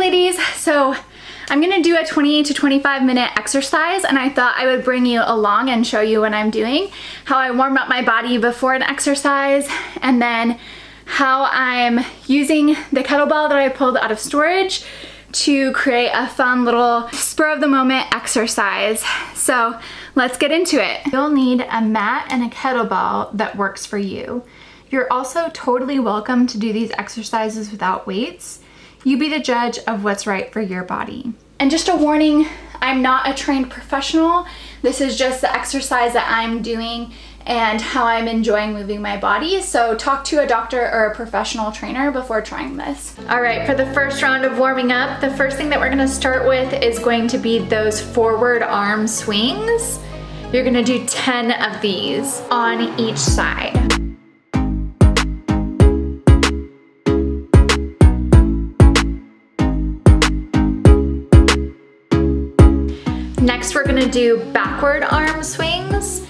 ladies, so I'm gonna do a 20 to 25 minute exercise, and I thought I would bring you along and show you what I'm doing, how I warm up my body before an exercise, and then how I'm using the kettlebell that I pulled out of storage to create a fun little spur of the moment exercise. So let's get into it. You'll need a mat and a kettlebell that works for you. You're also totally welcome to do these exercises without weights. You be the judge of what's right for your body. And just a warning, I'm not a trained professional. This is just the exercise that I'm doing and how I'm enjoying moving my body. So talk to a doctor or a professional trainer before trying this. All right, for the first round of warming up, the first thing that we're gonna start with is going to be those forward arm swings. You're gonna do 10 of these on each side. Next, we're gonna do backward arm swings.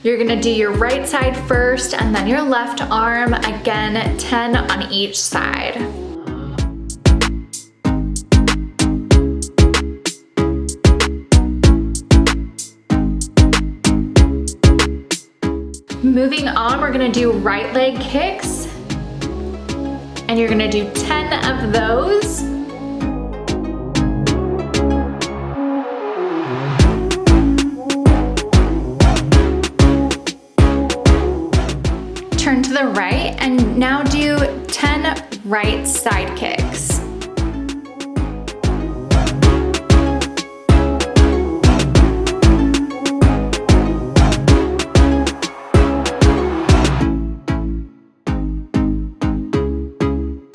You're gonna do your right side first and then your left arm, again, 10 on each side. Moving on, we're gonna do right leg kicks, and you're gonna do 10 of those. Turn to the right and now do 10 right side kicks.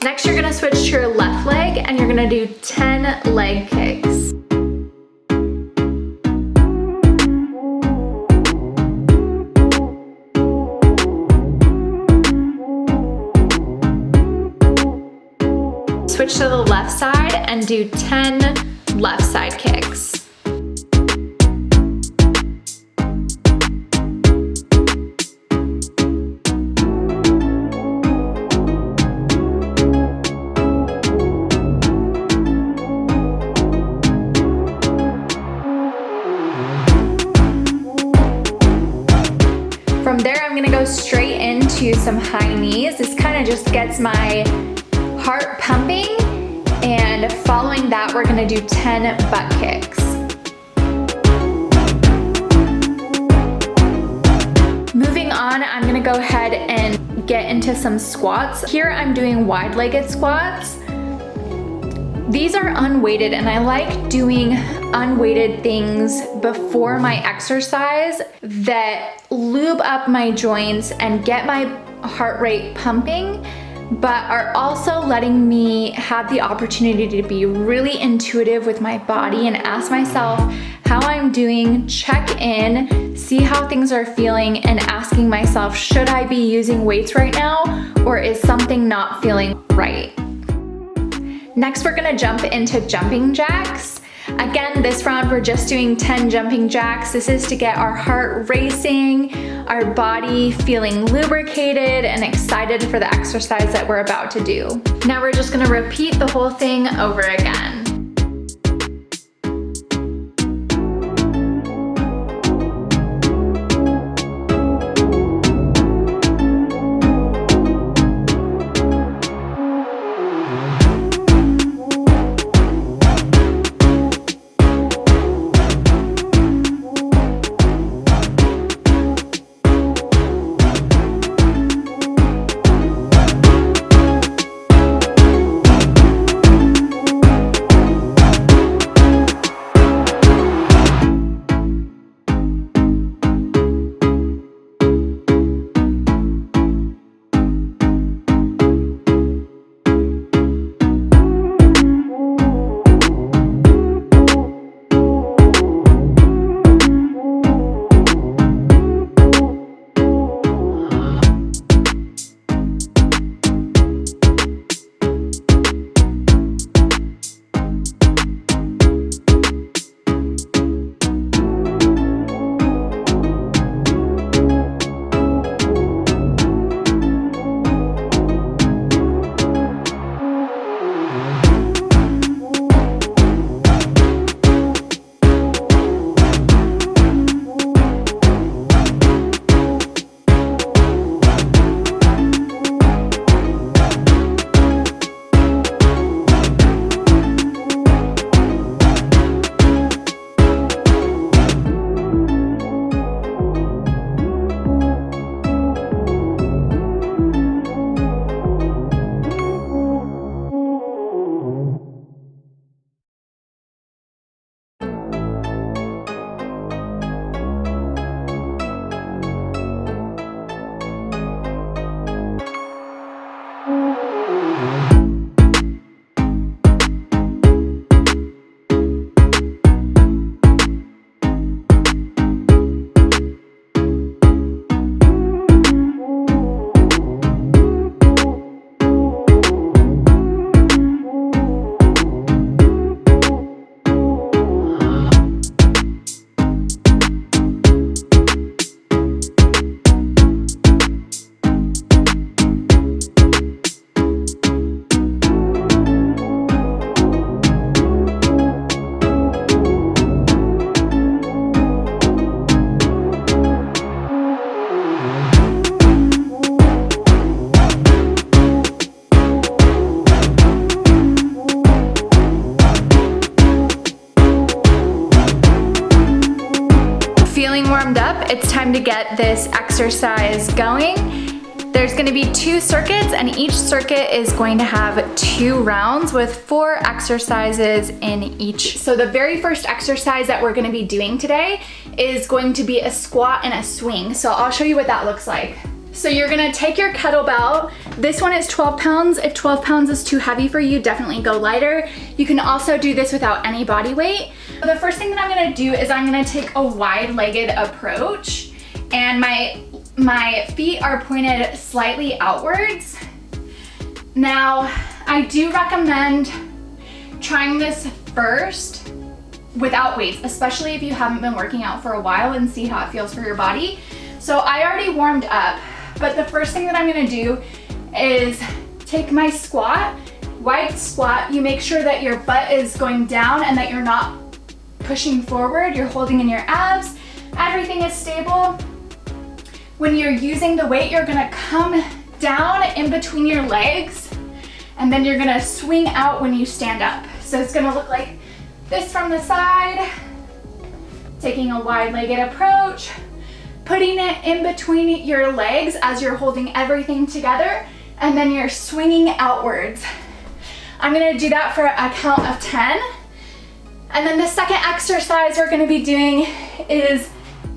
Next, you're gonna switch to your left leg and you're gonna do 10 leg kicks. Switch to the left side and do 10 left side kicks. From there, I'm gonna go straight into some high knees. This kind of just gets my heart pumping, and following that, we're gonna do 10 butt kicks. Moving on, I'm gonna go ahead and get into some squats. Here I'm doing wide-legged squats. These are unweighted, and I like doing unweighted things before my exercise that lube up my joints and get my heart rate pumping, but are also letting me have the opportunity to be really intuitive with my body and ask myself how I'm doing, check in, see how things are feeling, and asking myself, should I be using weights right now, or is something not feeling right? Next, we're gonna jump into jumping jacks. Again, this round we're just doing 10 jumping jacks. This is to get our heart racing, our body feeling lubricated and excited for the exercise that we're about to do. Now we're just gonna repeat the whole thing over again. warmed up, it's time to get this exercise going. There's gonna be 2 circuits, and each circuit is going to have 2 rounds with 4 exercises in each. So the very first exercise that we're gonna be doing today is going to be a squat and a swing. So I'll show you what that looks like. So you're gonna take your kettlebell. This one is 12 pounds. If 12 pounds is too heavy for you, definitely go lighter. You can also do this without any body weight. So the first thing that I'm gonna do is I'm gonna take a wide-legged approach, and my feet are pointed slightly outwards. Now, I do recommend trying this first without weights, especially if you haven't been working out for a while, and see how it feels for your body. So I already warmed up, but the first thing that I'm gonna do is take my squat, wide squat. You make sure that your butt is going down and that you're not pushing forward. You're holding in your abs. Everything is stable. When you're using the weight, you're gonna come down in between your legs, and then you're gonna swing out when you stand up. So it's gonna look like this from the side, taking a wide-legged approach, putting it in between your legs as you're holding everything together, and then you're swinging outwards. I'm gonna do that for a count of 10. And then the second exercise we're gonna be doing is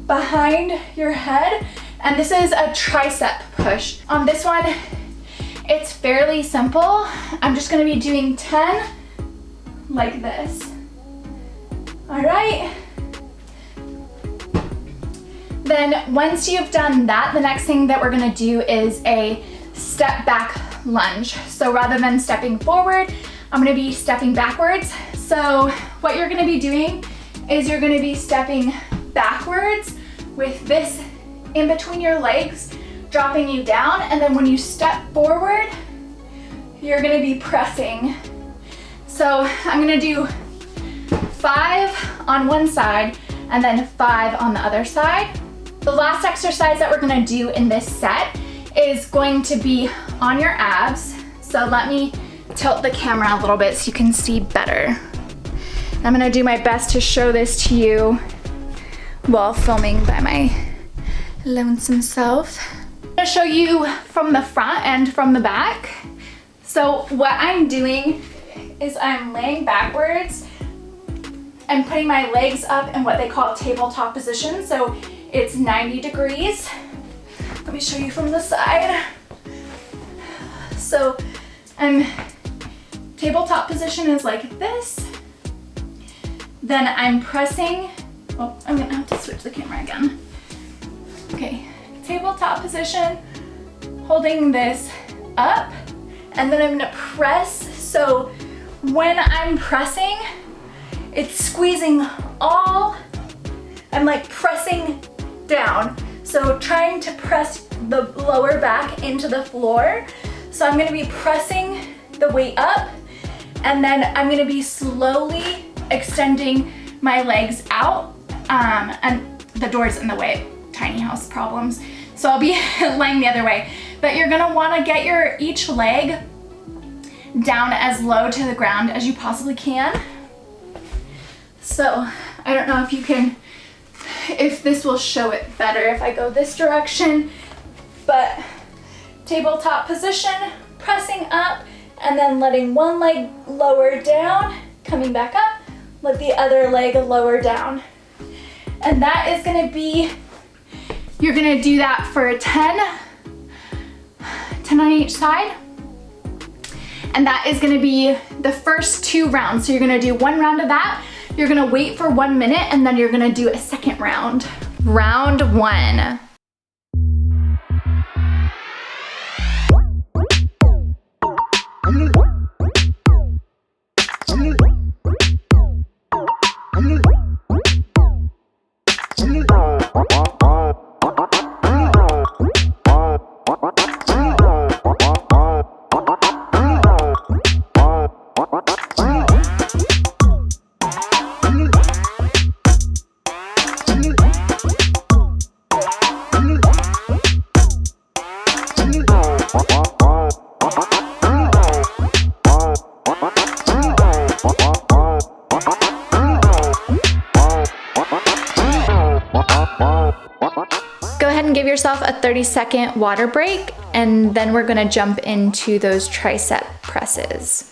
behind your head. And this is a tricep push. On this one, it's fairly simple. I'm just gonna be doing 10 like this. All right. Then once you've done that, the next thing that we're gonna do is a step back lunge. So rather than stepping forward, I'm gonna be stepping backwards. So what you're gonna be doing is you're gonna be stepping backwards with this in between your legs, dropping you down, and then when you step forward, you're gonna be pressing. So I'm gonna do 5 on one side and then 5 on the other side. The last exercise that we're gonna do in this set is going to be on your abs. So let me tilt the camera a little bit so you can see better. I'm gonna do my best to show this to you while filming by my lonesome self. I'm gonna show you from the front and from the back. So what I'm doing is I'm laying backwards and putting my legs up in what they call tabletop position. So it's 90 degrees. Let me show you from the side. So tabletop position is like this. Then I'm pressing, oh, I'm gonna have to switch the camera again. Okay, tabletop position, holding this up, and then I'm gonna press. So when I'm pressing, it's squeezing I'm like pressing down. So trying to press the lower back into the floor. So I'm gonna be pressing the weight up, and then I'm gonna be slowly extending my legs out, and the door's in the way. Tiny house problems. So I'll be laying the other way. But you're gonna wanna get each leg down as low to the ground as you possibly can. So I don't know if this will show it better if I go this direction, but tabletop position, pressing up, and then letting one leg lower down, coming back up, let the other leg lower down. And that is gonna be, you're gonna do that for 10 on each side. And that is gonna be the first 2 rounds. So you're gonna do 1 round of that, you're gonna wait for 1 minute, and then you're gonna do a second round. Round 1. yourself a 30-second water break, and then we're gonna jump into those tricep presses.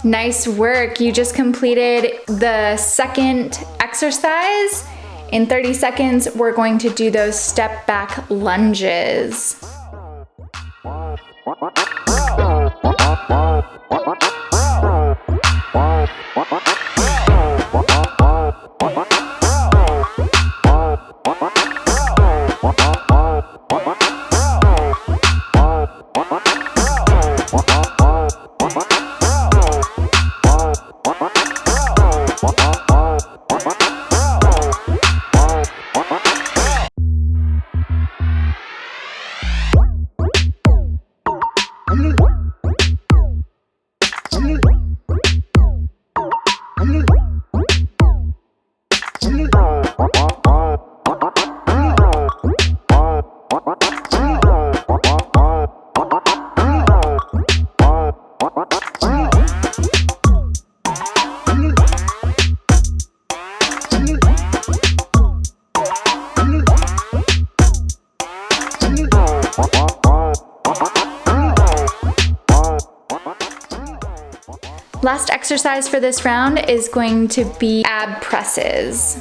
Nice work. You just completed the second exercise. In 30 seconds, we're going to do those step back lunges. Last exercise for this round is going to be ab presses.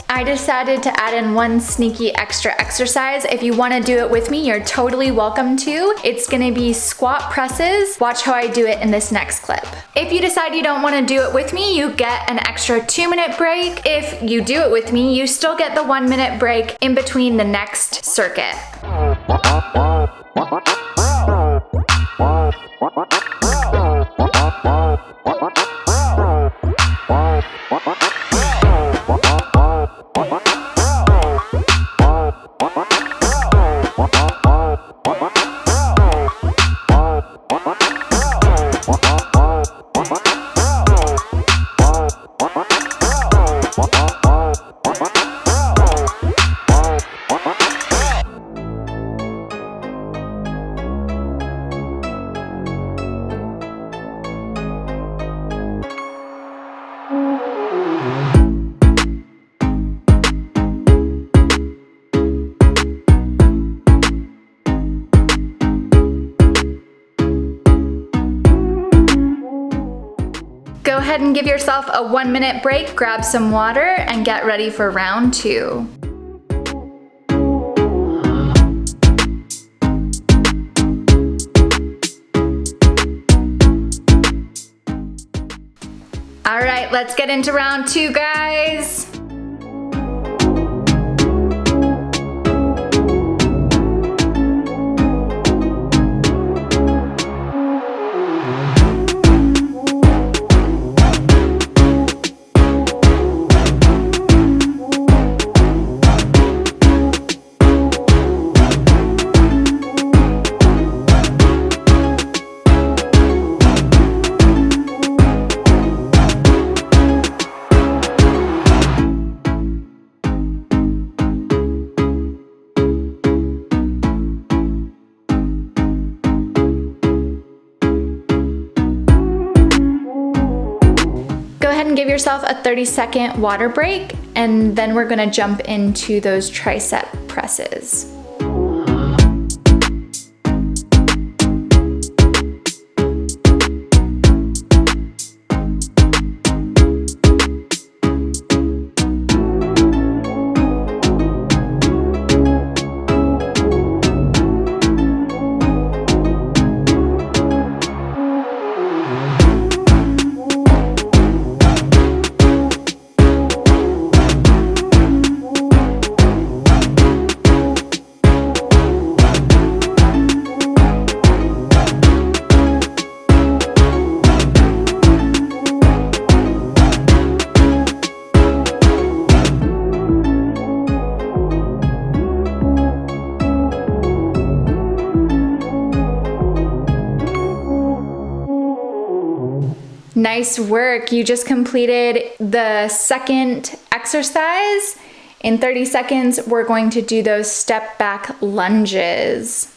I decided to add in one sneaky extra exercise. If you want to do it with me, you're totally welcome to. It's going to be squat presses. Watch how I do it in this next clip. If you decide you don't want to do it with me, you get an extra 2-minute break. If you do it with me, you still get the 1-minute break in between the next circuit. Go ahead and give yourself a 1-minute break, grab some water, and get ready for round 2. All right, let's get into round 2, guys. and give yourself a 30-second water break, and then we're gonna jump into those tricep presses. Nice work. You just completed the second exercise. In 30 seconds, we're going to do those step back lunges.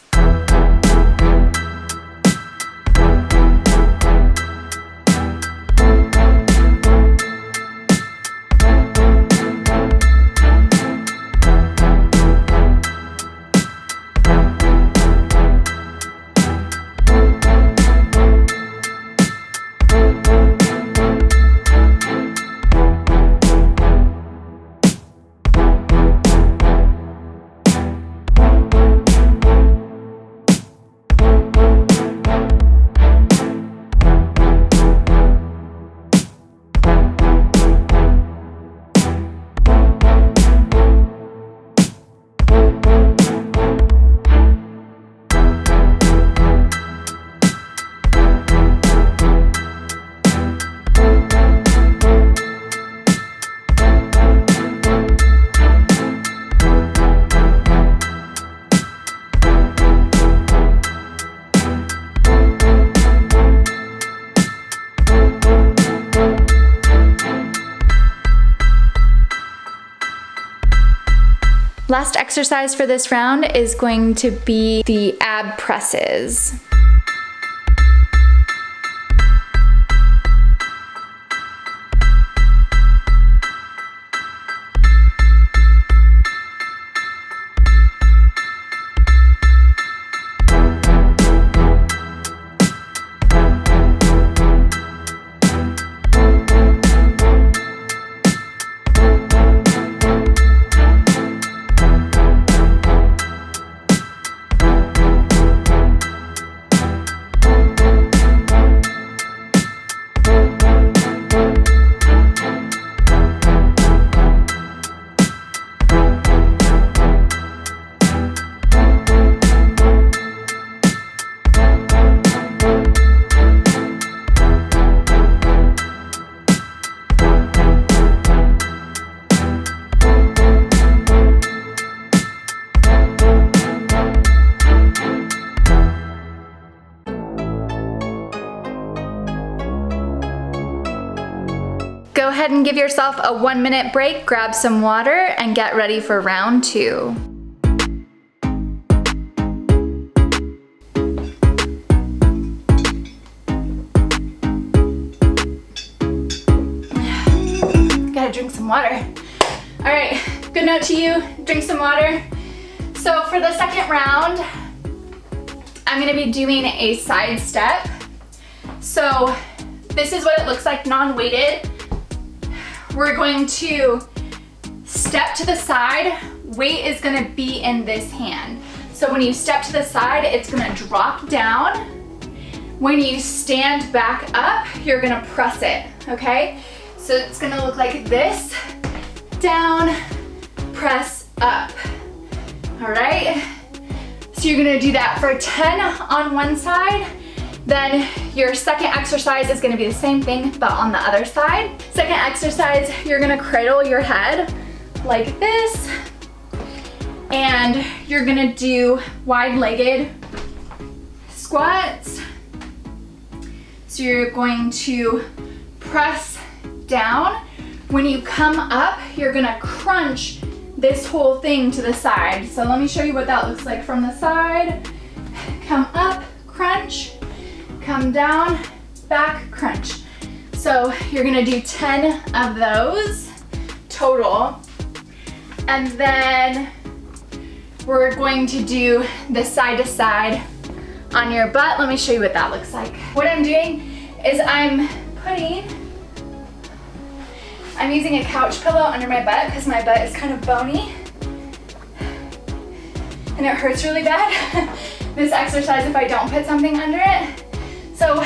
Last exercise for this round is going to be the ab presses. Go ahead and give yourself a 1-minute break, grab some water, and get ready for round 2. Gotta drink some water. All right, good note to you, drink some water. So for the second round, I'm gonna be doing a side step. So this is what it looks like non-weighted. We're going to step to the side. Weight is gonna be in this hand. So when you step to the side, it's gonna drop down. When you stand back up, you're gonna press it, okay? So it's gonna look like this, down, press up, all right? So you're gonna do that for 10 on one side. Then your second exercise is gonna be the same thing, but on the other side. Second exercise, you're gonna cradle your head like this, and you're gonna do wide-legged squats. So you're going to press down. When you come up, you're gonna crunch this whole thing to the side. So let me show you what that looks like from the side. Come up, crunch. Come down, back, crunch. So you're gonna do 10 of those total. And then we're going to do the side to side on your butt. Let me show you what that looks like. What I'm doing is I'm using a couch pillow under my butt because my butt is kind of bony and it hurts really bad. This exercise if I don't put something under it. So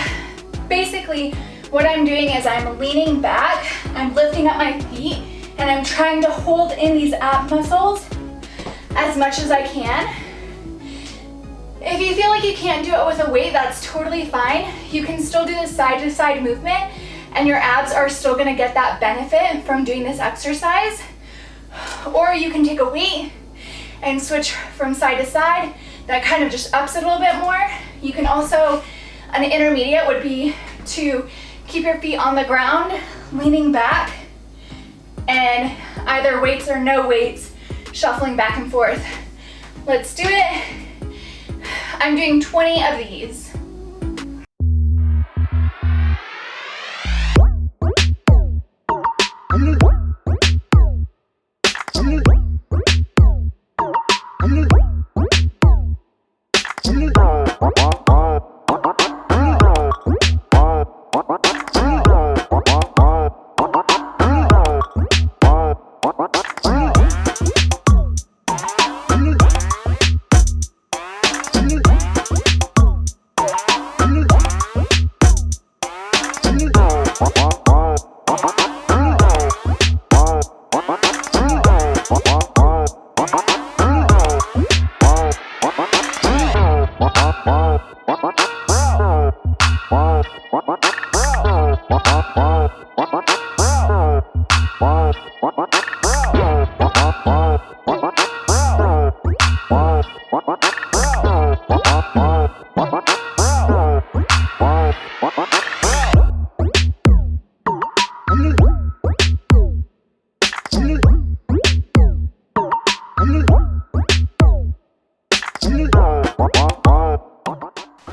basically what I'm doing is I'm leaning back, I'm lifting up my feet, and I'm trying to hold in these ab muscles as much as I can. If you feel like you can't do it with a weight, that's totally fine. You can still do the side to side movement and your abs are still gonna get that benefit from doing this exercise. Or you can take a weight and switch from side to side. That kind of just ups it a little bit more. You can also, an intermediate would be to keep your feet on the ground, leaning back, and either weights or no weights, shuffling back and forth. Let's do it. I'm doing 20 of these.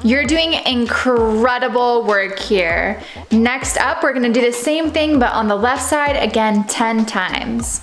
You're doing incredible work here. Next up, we're gonna do the same thing, but on the left side, again, 10 times.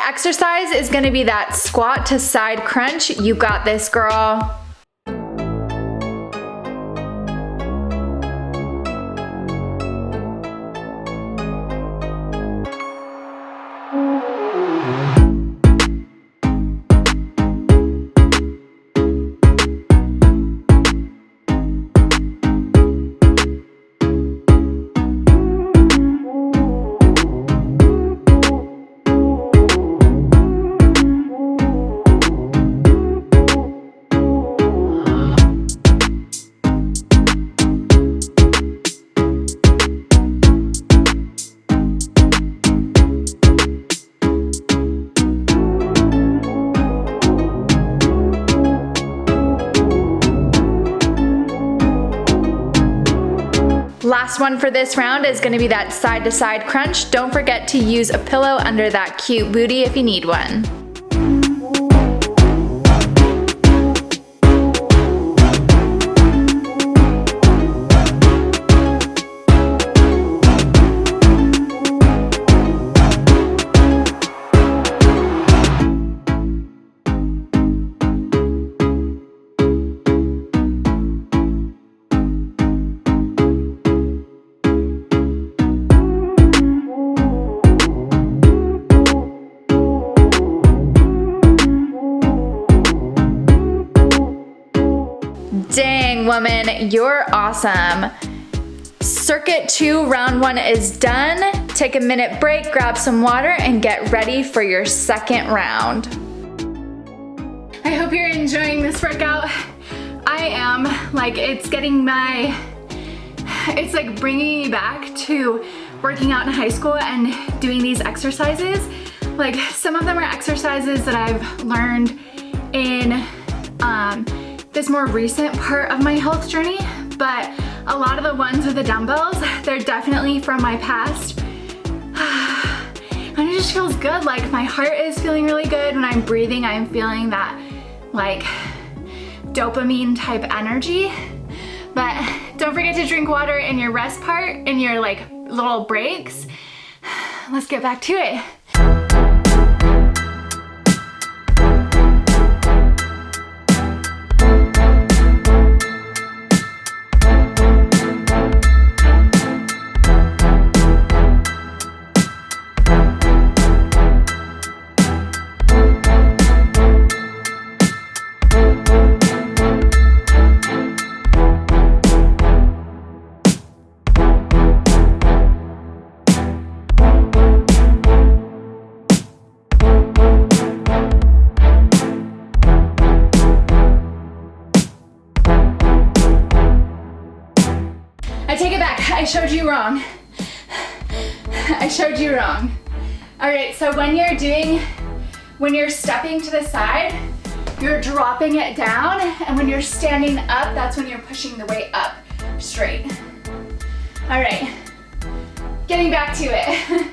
Exercise is gonna be that squat to side crunch. You got this, girl. Last one for this round is gonna be that side to side crunch. Don't forget to use a pillow under that cute booty if you need one. Dang, woman, you're awesome. Circuit 2, round 1 is done. Take a minute break, grab some water, and get ready for your second round. I hope you're enjoying this workout. I am. Like, it's like bringing me back to working out in high school and doing these exercises. Like, some of them are exercises that I've learned in this more recent part of my health journey, but a lot of the ones with the dumbbells, they're definitely from my past. And it just feels good. Like, my heart is feeling really good. When I'm breathing, I'm feeling that like dopamine type energy. But don't forget to drink water in your rest part, in your like little breaks. Let's get back to it. I take it back. I showed you wrong. I showed you wrong. All right, so when you're stepping to the side, you're dropping it down, and when you're standing up, that's when you're pushing the weight up straight. All right, getting back to it.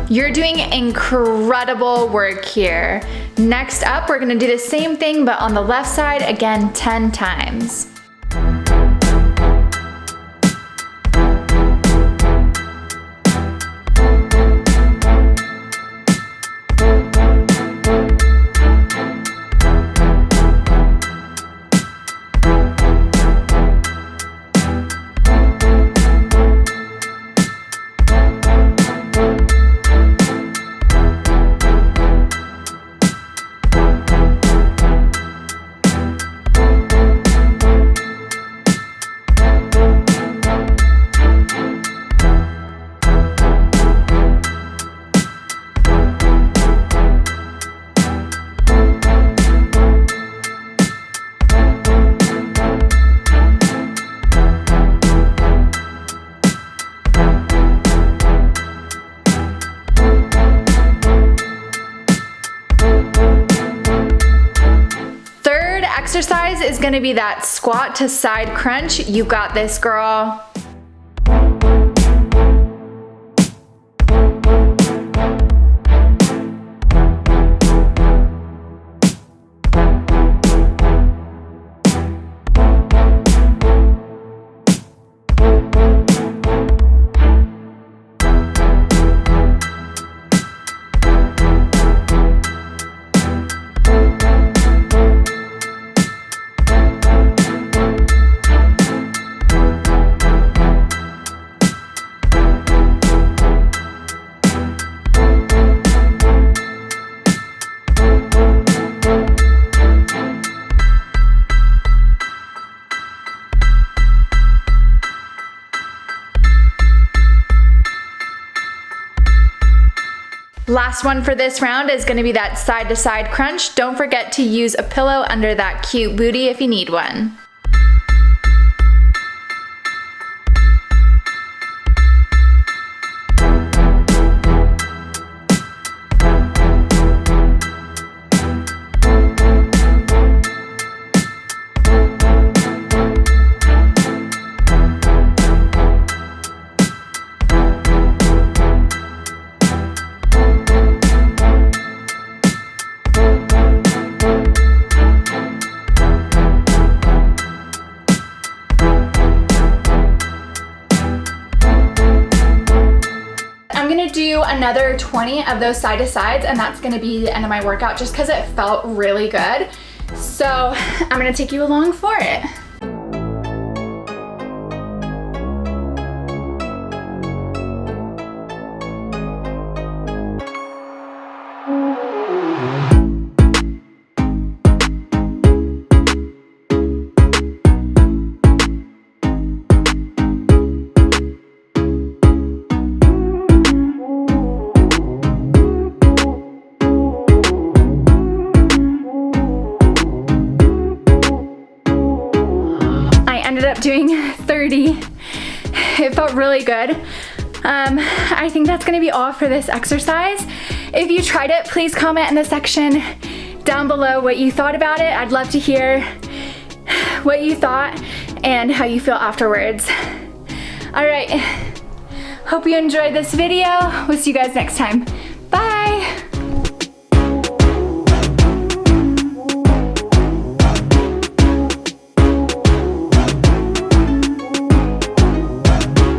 You're doing incredible work here. Next up, we're gonna do the same thing, but on the left side, again, 10 times. Exercise is gonna be that squat to side crunch. You got this, girl. Last one for this round is gonna be that side to side crunch. Don't forget to use a pillow under that cute booty if you need one. do another 20 of those side to sides, and that's gonna be the end of my workout just because it felt really good. So I'm gonna take you along for it. Doing 30. It felt really good. I think that's gonna be all for this exercise. If you tried it, please comment in the section down below what you thought about it. I'd love to hear what you thought and how you feel afterwards. All right, hope you enjoyed this video. We'll see you guys next time. Bye.